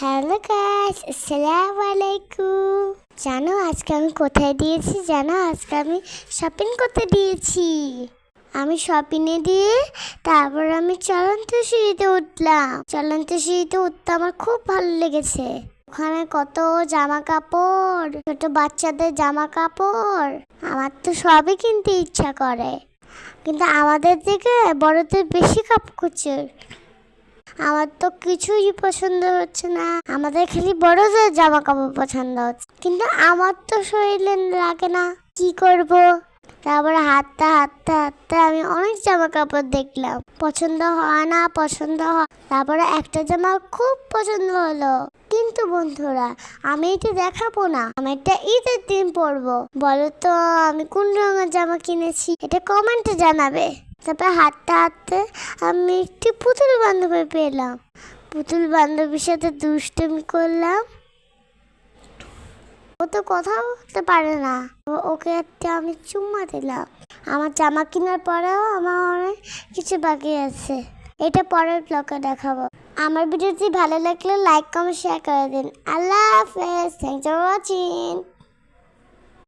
Hello guys, আসসালামু আলাইকুম। জানো আজকে আমি কোথায় দিয়েছি? আজকে আমি শপিং করতে দিয়েছি। আমি শপিংয়ে দিয়ে তারপর আমি চলন্ত সিঁড়িতে উঠলাম। চলন্ত সিঁড়িতে উঠতে আমার খুব ভালো লেগেছে। ওখানে কত জামা কাপড়, ছোট বাচ্চাদের জামা কাপড়। আমার তো সবই কিনতে ইচ্ছা করে, কিন্তু আমাদের দিকে বড়দের বেশি কাপড়। আমার তো কিছুই পছন্দ হচ্ছে না। আমাদের খালি বড়দের জামা কাপড় পছন্দ হচ্ছে, কিন্তু আমার তো শরীরে লাগে না। কি করব? তারপরে হাঁটতে হাঁটতে হাঁটতে আমি অনেক জামা কাপড় দেখলাম, পছন্দ হয় না, পছন্দ হয়। তারপরে একটা জামা খুব পছন্দ হলো, কিন্তু বন্ধুরা আমি এটা দেখাবো না। আমি এটা ঈদের দিন পরবো। বলো তো আমি কোন রঙের জামা কিনেছি, এটা কমেন্টে জানাবে। তারপর হাঁটতে হাঁটতে আমি একটি পুতুল বান্ধবী পেলাম। পুতুল বান্ধবীর সাথে দুষ্টুমি করলাম। ও তো কথা বলতে পারে না, ওকে একটা আমি চুম্মা দিলাম। আমার জামা কেনার পরেও আমার অনেক কিছু বাকি আছে, এটা পরের ব্লগে দেখাবো। আমার ভিডিওটি ভালো লাগলে লাইক কমেন্ট শেয়ার করে দিন। আল্লাহ হাফেজ, থ্যাংকস ফর ওয়াচিং।